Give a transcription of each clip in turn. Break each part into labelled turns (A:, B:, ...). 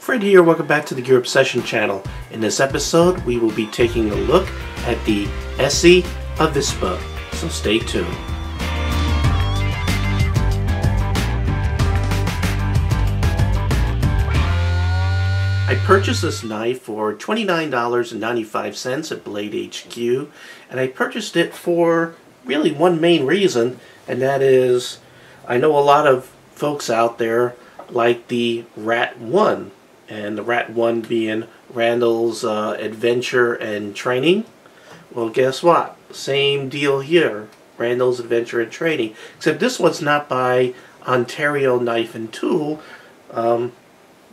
A: Fred here, welcome back to the Gear Obsession channel. In this episode, we will be taking a look at the ESEE Avispa, so stay tuned. I purchased this knife for $29.95 at BladeHQ, and I purchased it for really one main reason, and that is I know a lot of folks out there like the Rat 1, and the Rat 1 being Randall's Adventure and Training. Well, guess what? Same deal here. Randall's Adventure and Training. Except this one's not by Ontario Knife and Tool.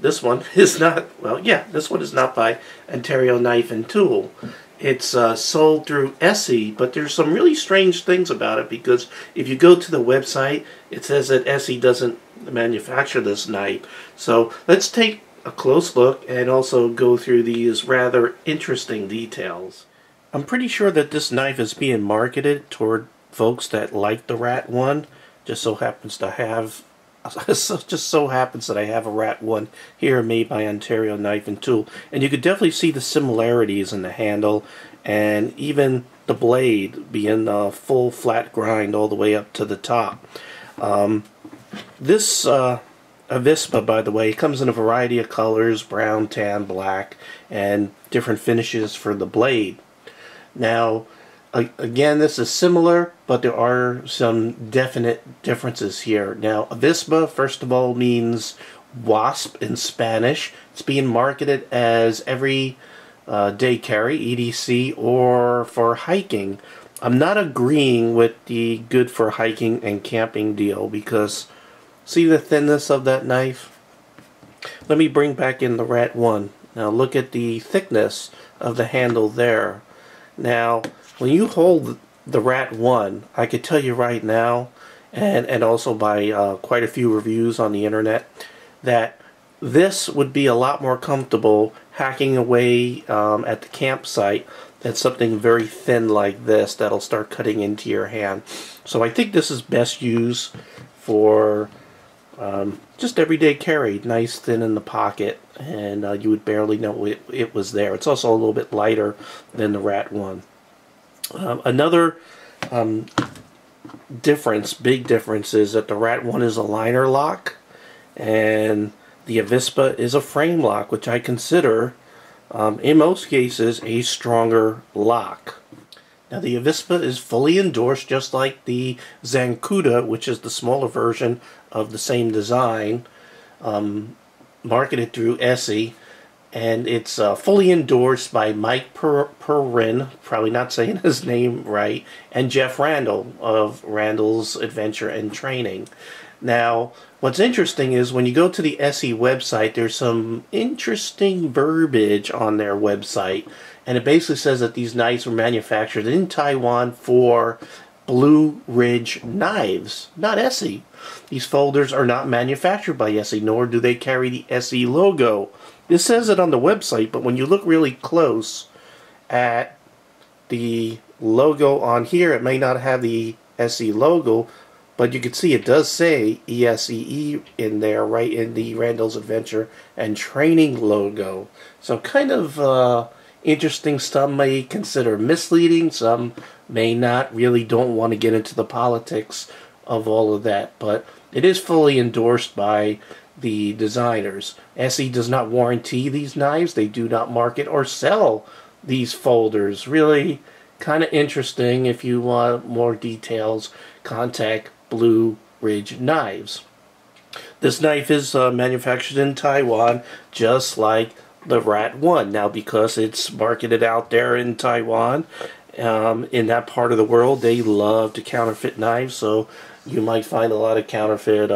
A: This one is not, well, yeah, this one is not by Ontario Knife and Tool. It's sold through ESEE, but there's some really strange things about it, because if you go to the website, it says that ESEE doesn't manufacture this knife. So let's take a close look and also go through these rather interesting details. I'm pretty sure that this knife is being marketed toward folks that like the Rat 1. Just so happens that I have a Rat 1 here made by Ontario Knife and Tool, and you could definitely see the similarities in the handle and even the blade being a full flat grind all the way up to the top. This Avispa, by the way, comes in a variety of colors: brown, tan, black, and different finishes for the blade. Now, again, this is similar, but there are some definite differences here. Now, Avispa, first of all, means wasp in Spanish. It's being marketed as every day carry, EDC, or for hiking. I'm not agreeing with the good for hiking and camping deal, because see the thinness of that knife? Let me bring back in the Rat 1. Now look at the thickness of the handle there. Now, when you hold the Rat 1, I could tell you right now, and also by quite a few reviews on the internet, that this would be a lot more comfortable hacking away at the campsite than something very thin like this that'll start cutting into your hand. So I think this is best used for just everyday carry, nice thin in the pocket, and you would barely know it was there. It's also a little bit lighter than the Rat 1. Another big difference is that the Rat 1 is a liner lock, and the Avispa is a frame lock, which I consider, in most cases, a stronger lock. Now, the Avispa is fully endorsed, just like the Zancudo, which is the smaller version of the same design, marketed through ESEE, and it's fully endorsed by Mike Perrin, probably not saying his name right, and Jeff Randall of Randall's Adventure and Training. Now, what's interesting is when you go to the ESEE website, there's some interesting verbiage on their website, and it basically says that these knives were manufactured in Taiwan for Blue Ridge Knives, not ESEE. These folders are not manufactured by ESEE, nor do they carry the ESEE logo. This says it on the website, but when you look really close at the logo on here, it may not have the ESEE logo, but you can see it does say ESEE in there, right in the Randall's Adventure and Training logo. So kind of interesting. Some may consider misleading, some may not, really don't want to get into the politics of all of that, but it is fully endorsed by the designers. ESEE does not warranty these knives. They do not market or sell these folders. Really kind of interesting. If you want more details, contact Blue Ridge Knives. This knife is manufactured in Taiwan, just like the Rat 1. Now, because it's marketed out there in Taiwan, in that part of the world, they love to counterfeit knives, so you might find a lot of counterfeit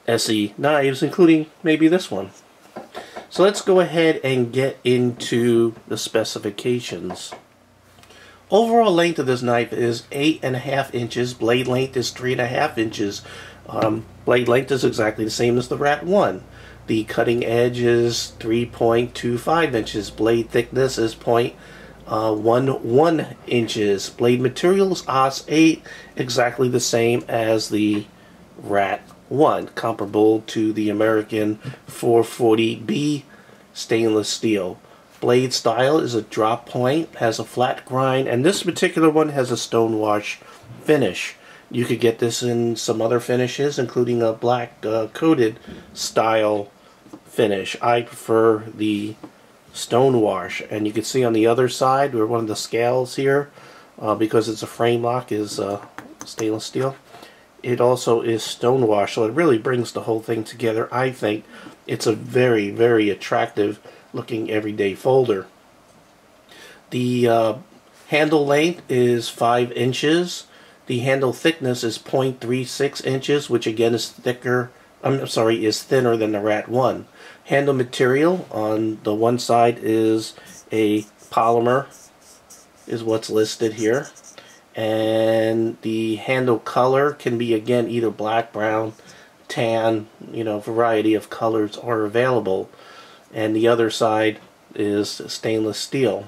A: ESEE knives, including maybe this one. So let's go ahead and get into the specifications. Overall length of this knife is 8.5 inches. Blade length is 3.5 inches. Blade length is exactly the same as the Rat 1. The cutting edge is 3.25 inches. Blade thickness is 0.11 inches. Blade material is AUS 8, exactly the same as the Rat 1, comparable to the American 440B stainless steel. Blade style is a drop point, has a flat grind, and this particular one has a Stonewash finish. You could get this in some other finishes, including a black coated style finish. I prefer the Stonewash, and you can see on the other side where one of the scales here, because it's a frame lock, is stainless steel. It also is Stonewash, so it really brings the whole thing together. I think it's a very, very attractive looking everyday folder. The handle length is 5 inches. The handle thickness is 0.36 inches, which again is thinner than the Rat 1. Handle material on the one side is a polymer, is what's listed here. And the handle color can be again either black, brown, tan, variety of colors are available. And the other side is stainless steel.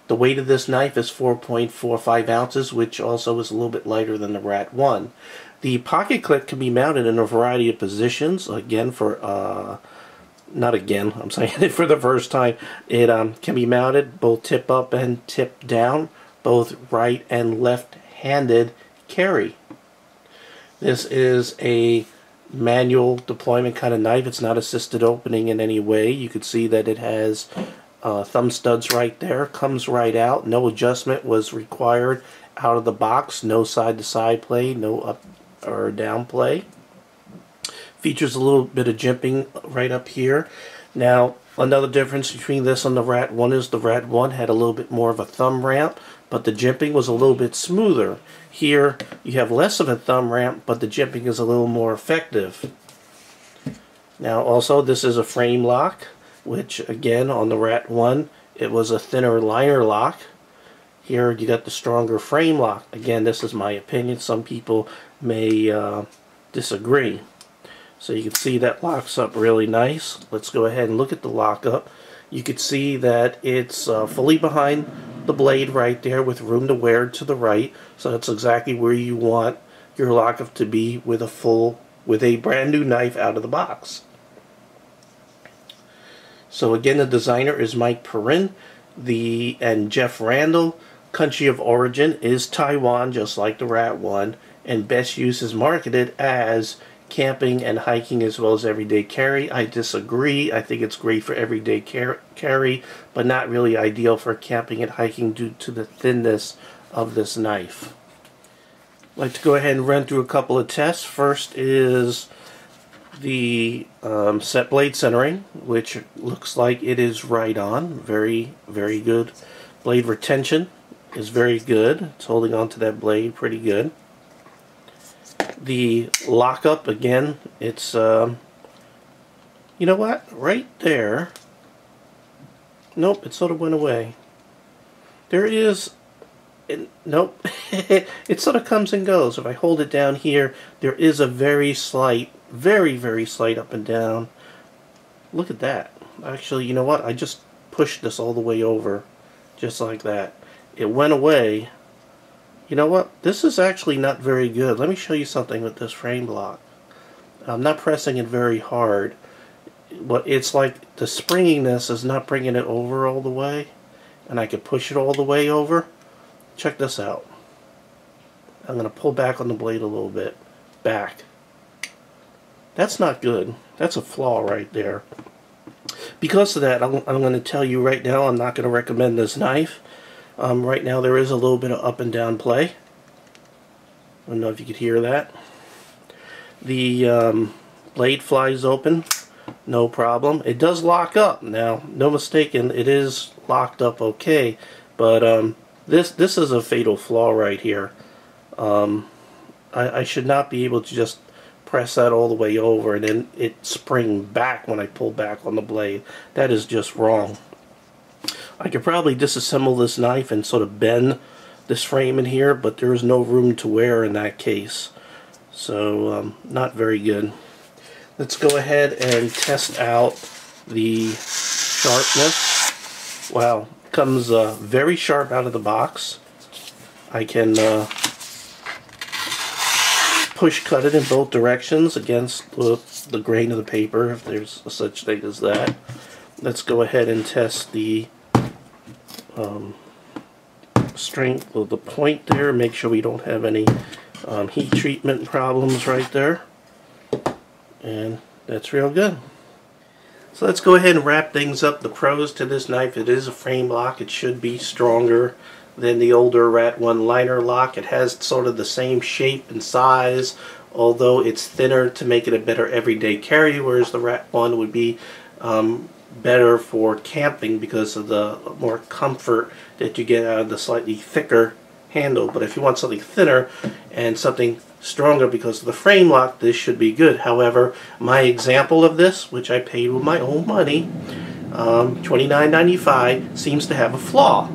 A: The weight of this knife is 4.45 ounces, which also is a little bit lighter than the Rat 1. The pocket clip can be mounted in a variety of positions. Again, not again, I'm saying it for the first time. It can be mounted both tip up and tip down, both right and left-handed carry. This is a manual deployment kind of knife. It's not assisted opening in any way. You can see that it has thumb studs right there, comes right out. No adjustment was required out of the box. No side-to-side play, no up or down play. Features a little bit of jimping right up here. Now, another difference between this and the Rat 1 is the Rat 1 had a little bit more of a thumb ramp, but the jimping was a little bit smoother. Here, you have less of a thumb ramp, but the jimping is a little more effective. Now, also, this is a frame lock, which, again, on the Rat 1, it was a thinner liner lock. Here, you got the stronger frame lock. Again, this is my opinion. Some people may disagree. So you can see that locks up really nice. Let's go ahead and look at the lockup. You can see that it's fully behind the blade right there with room to wear to the right. So that's exactly where you want your lockup to be with a brand new knife out of the box. So again, the designer is Mike Perrin, and Jeff Randall. Country of origin is Taiwan, just like the Rat 1, and best use is marketed as camping and hiking as well as everyday carry. I disagree. I think it's great for everyday carry, but not really ideal for camping and hiking due to the thinness of this knife. I'd like to go ahead and run through a couple of tests. First is the set blade centering, which looks like it is right on. Very, very good. Blade retention is very good. It's holding on to that blade pretty good. The lockup, again, it's, you know what? Right there. Nope, it sort of went away. There is, nope, it sort of comes and goes. If I hold it down here, there is a very slight, very, very slight up and down. Look at that. Actually, you know what? I just pushed this all the way over, just like that. It went away. You know what? This is actually not very good. Let me show you something with this frame lock. I'm not pressing it very hard, but it's like the springiness is not bringing it over all the way, and I can push it all the way over. Check this out. I'm going to pull back on the blade a little bit. Back. That's not good. That's a flaw right there. Because of that, I'm going to tell you right now, I'm not going to recommend this knife. Right now there is a little bit of up and down play. I don't know if you could hear that. The blade flies open, no problem. It does lock up. Now, no mistaken, it is locked up okay, but this is a fatal flaw right here. I should not be able to just press that all the way over and then it spring back when I pull back on the blade. That is just wrong. I could probably disassemble this knife and sort of bend this frame in here, but there is no room to wear in that case. So, not very good. Let's go ahead and test out the sharpness. Wow, comes very sharp out of the box. I can push cut it in both directions against the grain of the paper, if there's such thing as that. Let's go ahead and test the strength of the point there. Make sure we don't have any heat treatment problems right there. And that's real good. So let's go ahead and wrap things up. The pros to this knife: it is a frame lock. It should be stronger than the older Rat 1 liner lock. It has sort of the same shape and size, although it's thinner to make it a better everyday carry, whereas the Rat 1 would be better for camping because of the more comfort that you get out of the slightly thicker handle. But if you want something thinner and something stronger because of the frame lock, this should be good. However, my example of this, which I paid with my own money, $29.95, seems to have a flaw.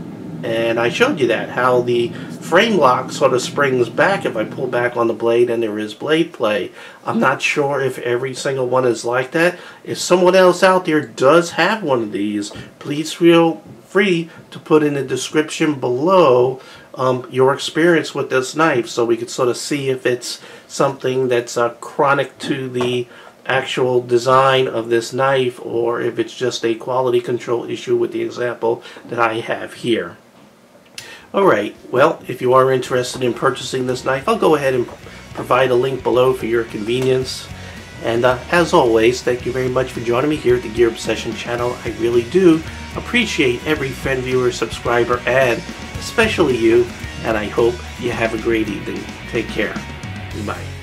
A: And I showed you that, how the frame lock sort of springs back if I pull back on the blade and there is blade play. I'm not sure if every single one is like that. If someone else out there does have one of these, please feel free to put in the description below your experience with this knife, so we could sort of see if it's something that's chronic to the actual design of this knife, or if it's just a quality control issue with the example that I have here. Alright, well, if you are interested in purchasing this knife, I'll go ahead and provide a link below for your convenience. And as always, thank you very much for joining me here at the Gear Obsession channel. I really do appreciate every friend, viewer, subscriber, and especially you, and I hope you have a great evening. Take care. Bye.